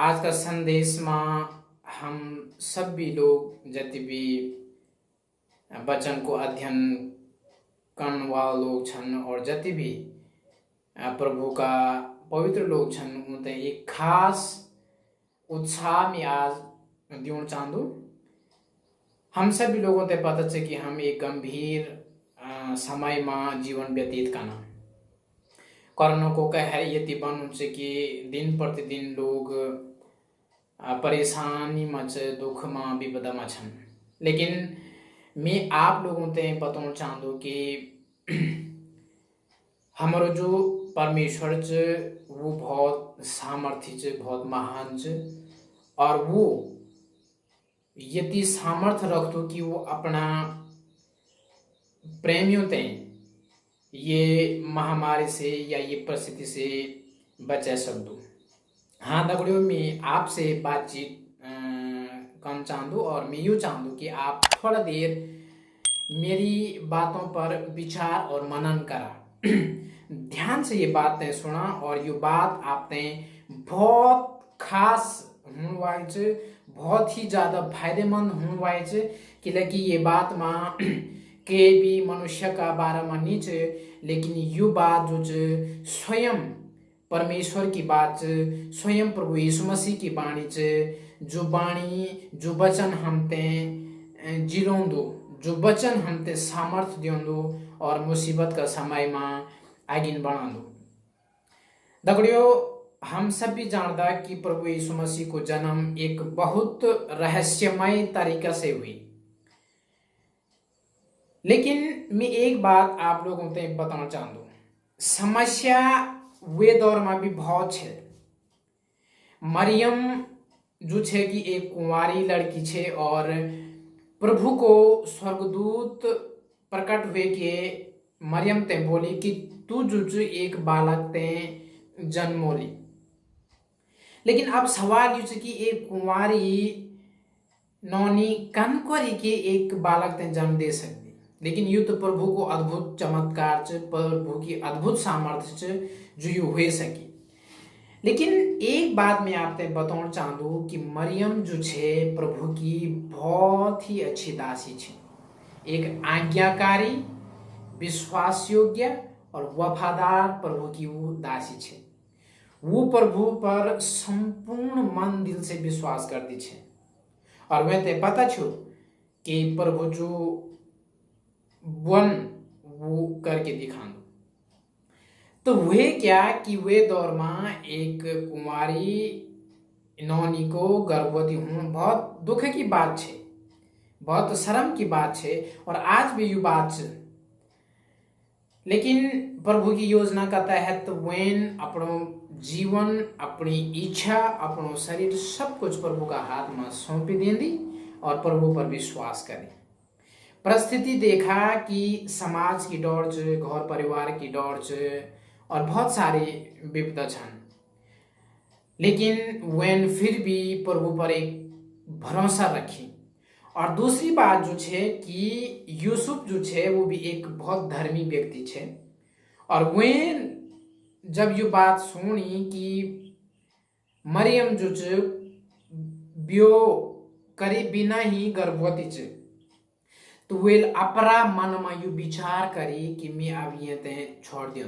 आज का संदेश में हम सभी लोग जति भी वचन को अध्ययन करने वाला लोग छन और जति भी प्रभु का पवित्र लोग छन उनते एक खास उत्साह में आज दिउन चाहूँ। हम सभी लोगों ते पता है कि हम एक गंभीर समय में जीवन व्यतीत करना कोरोना को कह यति बन कि दिन प्रतिदिन लोग परेशानी में दुख में विपदा में छन। लेकिन मैं आप लोगों ते बताना चाहूँ कि हमारो जो परमेश्वर वो बहुत सामर्थ्य बहुत महान और वो यति सामर्थ्य रखतो कि वो अपना प्रेमियों ते ये महामारी से या ये परिस्थिति से बचा सकूँ। हाँ दगड़ियों, मैं आपसे बातचीत करना चाहूँ और मैं यूँ चाहूँ कि आप थोड़ा देर मेरी बातों पर विचार और मनन करा। ध्यान से ये बातें सुना और ये बात आपने बहुत खास होने वाली बहुत ही ज़्यादा फायदेमंद होने वाली कि ये बात में के भी मनुष्य का बारे में नीचे, लेकिन यू बात जो स्वयं परमेश्वर की बात स्वयं प्रभु यीशु मसीह की बाणी जो बाणी जो वचन हमते जिलोंदो जो वचन हमते सामर्थ्य दियोंदो और मुसीबत का समय में आगिन बना दो। दगड़ियों, हम सब भी जानता कि प्रभु यीशु मसीह को जन्म एक बहुत रहस्यमय तरीका से हुई। लेकिन मैं एक बात आप लोगों को बताना चाहूँ, समस्या वे दौर में भी बहुत है। मरियम जो छे कि एक कुंवारी लड़की छे और प्रभु को स्वर्गदूत प्रकट हुए कि मरियम ते बोली कि तू जो एक बालक ते जन्मोली। लेकिन अब सवाल ये कि एक कुंवारी नौनी कन करी के एक बालक ते जन्म दे सकती। लेकिन यू तो प्रभु को अद्भुत चमत्कार प्रभु की अद्भुत सामर्थ्य जो यू हुए सकी। लेकिन एक बात मैं आपसे बताना चाहूँ कि मरियम जो छे प्रभु की बहुत ही अच्छी दासी छे, एक आज्ञाकारी विश्वास योग्य और वफादार प्रभु की वो दासी छे। वो प्रभु पर संपूर्ण मन दिल से विश्वास करती छे और वह ते पता छो कि प्रभु जो वन वो करके दिखा दो। तो वे क्या कि वे दौर में एक कुंवारी नौनी को गर्भवती होना बहुत दुख की बात है, बहुत शर्म की बात है और आज भी ये बात है। लेकिन प्रभु की योजना का तहत वेन अपनो जीवन अपनी इच्छा अपनो शरीर सब कुछ प्रभु का हाथ में सौंपी देंदी और प्रभु पर विश्वास करें। परिस्थिति देखा कि समाज की दौड़ घर परिवार की दौड़ और बहुत सारी विपदा छन, लेकिन वेन फिर भी प्रभु पर एक भरोसा रखी। और दूसरी बात जो छे कि यूसुफ जो छे वो भी एक बहुत धर्मी व्यक्ति छे और वेन जब ये बात सुनी कि मरियम जो ब्यो करे बिना ही गर्भवती छे, तो वे अपरा मन में यू विचार करी कि मैं अब ये ते छोड़ दियो।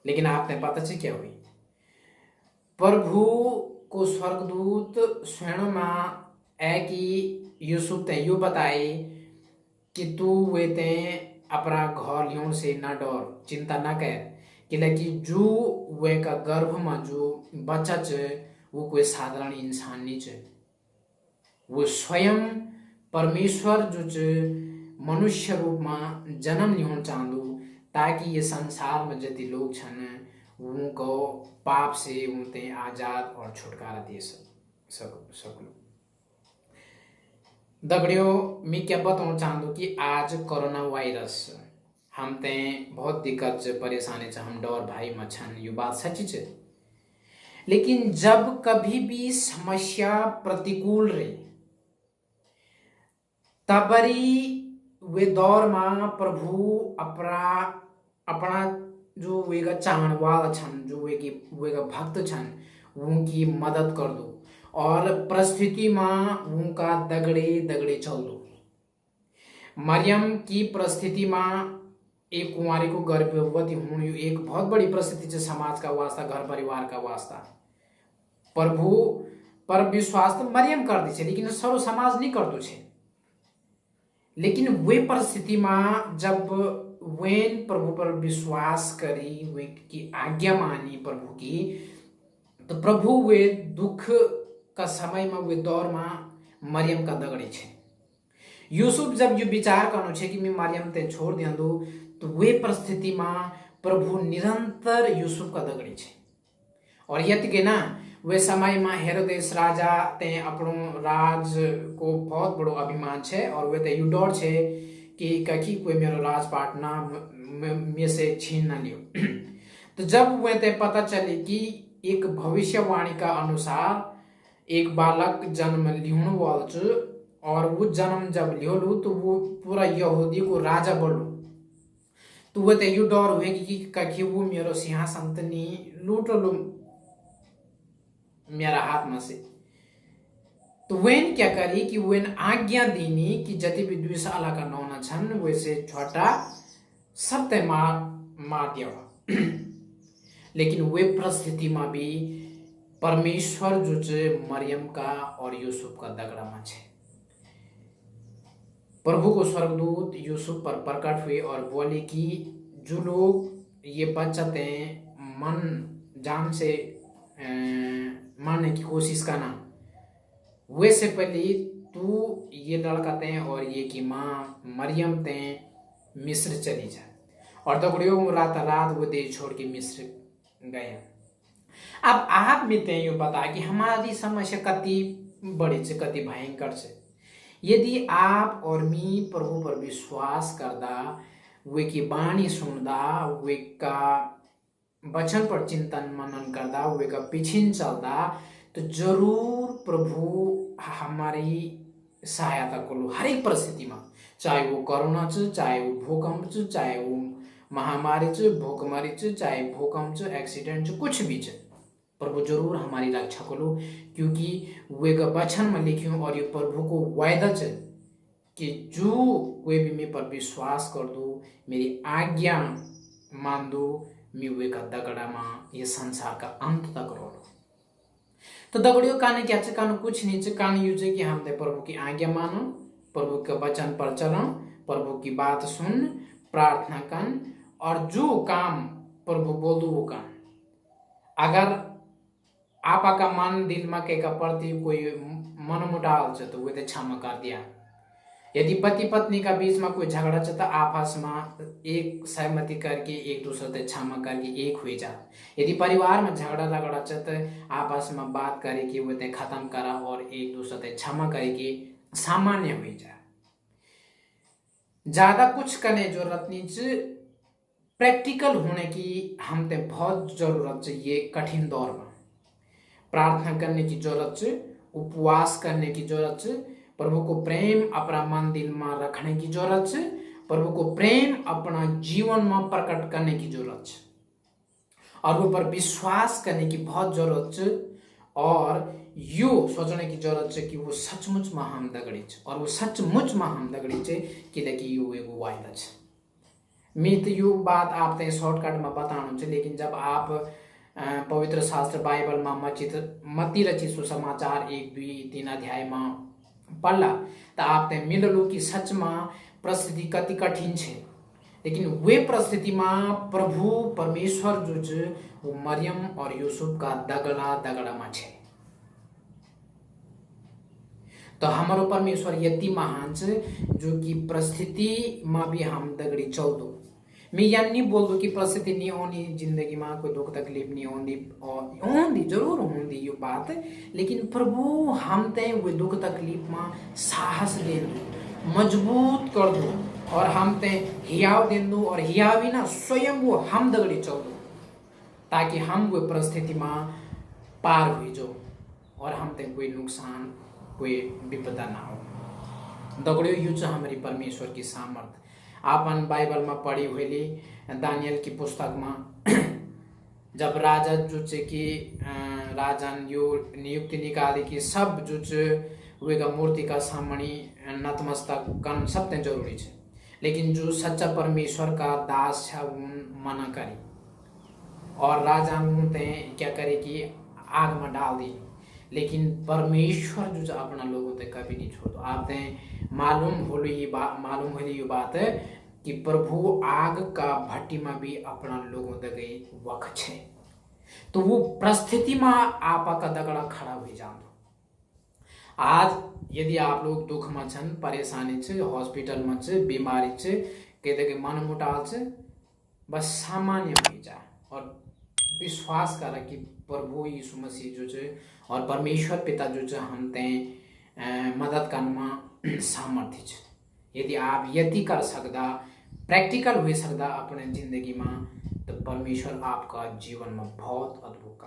लेकिन आपने पता है क्या हुई? प्रभु को स्वर्गदूत स्वयं में है कि यूसुफ ते यू बताए कि तू वे ते अपना घर लियोन से न डर चिंता न कर, कि जो वे का गर्भ में जो बच्चा वो कोई साधारण इंसान नहीं है, वो स्वयं परमेश्वर जो मनुष्य रूप में जन्म लियोन चाहूँ ताकि ये संसार में जति लोग छन उनको पाप से उनते आजाद और छुटकारा दे सकूं। दगड़ियों, मैं क्या बताना चाहूँ कि आज कोरोना वायरस हमते बहुत दिक्कत परेशानी हम डर भाई में छन, ये बात सच्ची है। लेकिन जब कभी भी समस्या प्रतिकूल रही तबरी वे दौर में प्रभु अपना जो वेगा चाहन वाला छन जो वेगा भक्त छन उनकी मदद कर दो और परिस्थिति में उनका दगड़े दगड़े चल दो। मरियम की परिस्थिति में एक कुंवारी को गर्भवती होने एक बहुत बड़ी परिस्थिति है समाज का वास्ता, घर परिवार का वास्ता। प्रभु पर विश्वास तो मरियम कर दी, लेकिन सारो समाज नहीं करतो छे। लेकिन वे परिस्थिति में जब वे प्रभु पर विश्वास करी, वे की आज्ञा मानी प्रभु की, तो प्रभु वे दुख का समय में वे दौर में मरियम का दगड़ी छे। यूसुफ जब यो विचार करनो छे कि मैं मरियम ते छोड़ दियांदू, तो वे परिस्थिति में प्रभु निरंतर यूसुफ का दगड़ी छे। और यति के ना वे समय में हेरोदेस राजा ते अपनो राज को बहुत बड़ो अभिमान छे और वे ते यू डर छे कि कखी कोई मेरो राजपाट ना में से छीन ना लियो। तो जब वे ते पता चले कि एक भविष्यवाणी का अनुसार एक बालक जन्म लिहोण वालो छ और वो जन्म जब लियोलू तो वो पूरा यहूदी को राजा बोलू, तो वे ते यू डर हुए कि कखी वो मेरो सिंहासन त नी लूट लो मेरा हाथ में से। तो वेन क्या करी कि वेन आज्ञा दीनी कि जति भी 2 साल का नौना छन वैसे छोटा सब ते मार दिया। लेकिन वे परिस्थिति में भी परमेश्वर जो मरियम का और यूसुफ का दगड़ा में छे। प्रभु को स्वर्गदूत यूसुफ पर प्रकट हुए और बोले कि जो लोग ये बच्चा ते मन जान से मारने की कोशिश करना, वैसे पहले तू ये लड़का ते और ये की माँ मरियम ते मिस्र चली जा। और दगड़ियों रात रात वो देश छोड़ के मिस्र गए। अब आप भी ते यो बता कि हमारी समस्या कति बड़ी से कति भयंकर से। यदि आप और मी प्रभु पर विश्वास करदा, वे की बाणी सुनदा, वे का वचन पर चिंतन मनन करदा, वे का पीछे चलदा, तो जरूर प्रभु हमारी सहायता करो हर एक परिस्थिति में। चाहे वो कोरोना च, चाहे वो भूकंप च, चाहे वो महामारी च, भूखमरी च, चाहे भूकंप च, एक्सीडेंट च, कुछ भी च, प्रभु जरूर हमारी रक्षा करो। क्योंकि वे का वचन में लिखियो और ये प्रभु को वायदा च कि जो कोई भी मेरे पर विश्वास कर दो, मेरी आज्ञा मान दो, मैं वे का दगड़ा में ये संसार का अंत तक रो। तो दगड़ियों काने क्या च, कान कुछ नहीं च, कान यू कि हम ते प्रभु की आज्ञा मानो, प्रभु के वचन पर चलो, प्रभु की बात सुन, प्रार्थना कर और जो काम प्रभु बोल दो वो काम। अगर आपका मन दिल में के का प्रति कोई मनमुटाव छ तो वे ते क्षमा कर दिया। यदि पति पत्नी का बीच में कोई झगड़ा छ तो आपस में एक सहमति करके एक दूसरे से क्षमा करके एक हुई जा। यदि परिवार में झगड़ा रगड़ा छ तो आपस में बात करके वे ते खत्म करा और एक दूसरे से क्षमा करके सामान्य हुई जा। ज्यादा कुछ करने जरूरत नहीं च, प्रैक्टिकल होने की हम ते बहुत जरूरत छ। ये कठिन दौर में प्रार्थना करने की जरूरत छ, उपवास करने की जरूरत छ, प्रभु को प्रेम अपना मन दिल में रखने की जरूरत छ, प्रभु को प्रेम अपना जीवन में प्रकट करने की जरूरत छ और वो पर विश्वास करने की बहुत जरूरत छ। और यो सोचने की जरूरत छ कि वो सचमुच में हम दगड़ी छ और वो सचमुच में हम दगड़ी छ कि यो एगो वायदा छ। मैं तो यो बात आप ते शॉर्टकट में बताऊँ छ, लेकिन जब आप पवित्र शास्त्र बाइबल में मत्ती रचित सुसमाचार 1, 2, 3 अध्याय में पढ़ला तो आप ते मिललू कि सच में परिस्थिति कति कठिन छे। लेकिन वे परिस्थिति में प्रभु परमेश्वर जो छ वो मरियम और यूसुफ का दगड़ा में छे। तो हमारो परमेश्वर यति महान छ जो कि परिस्थिति में भी हम दगड़ी चल दो। मैं यह नहीं बोल दूँ कि परिस्थिति नहीं होनी जिंदगी में, कोई दुख तकलीफ नहीं होनी, और होंगी जरूर होंगी ये बात, लेकिन प्रभु हम ते वो दुख तकलीफ में साहस दे दो, मजबूत कर दो और हम ते हियाव दे दो और हियाव ही ना स्वयं वो हम दगड़ी चल दो ताकि हम वो परिस्थिति में पार हुई जो और हम ते कोई नुकसान कोई विपदा ना हो। दगड़ियों यू हमारी परमेश्वर की सामर्थ आपन बाइबल में पढ़ी हुई दानियल की पुस्तक में जब राजा जो चे कि राजन यो नियुक्ति निकाले कि सब जो चे वेगा मूर्ति का सामने नतमस्तक करन सब ते जरूरी है। लेकिन जो सच्चा परमेश्वर का दास है उन मना करी और राजा ते क्या करे कि आग में डाल दी। लेकिन परमेश्वर जो अपना लोगों ते कभी नहीं छोड़ो। आप मालूम हो ये बात है कि प्रभु आग का भट्टी में भी अपना लोगों तक गई वक्त है। तो वो परिस्थिति में आपका दगड़ा खड़ा हो जाता। आज यदि आप लोग दुख में छन, परेशानी छे, हॉस्पिटल में छे, बीमारी छे, कहते कि मन मुटाल छे, बस सामान्य हो जाए और विश्वास कर कि प्रभु यीशु मसीह जो छे और परमेश्वर पिता जो छे हम ते मदद करने सामर्थ्य छे। यदि आप यति कर सकदा, प्रैक्टिकल हो सकदा अपने जिंदगी में, तो परमेश्वर आपका जीवन में बहुत अद्भुत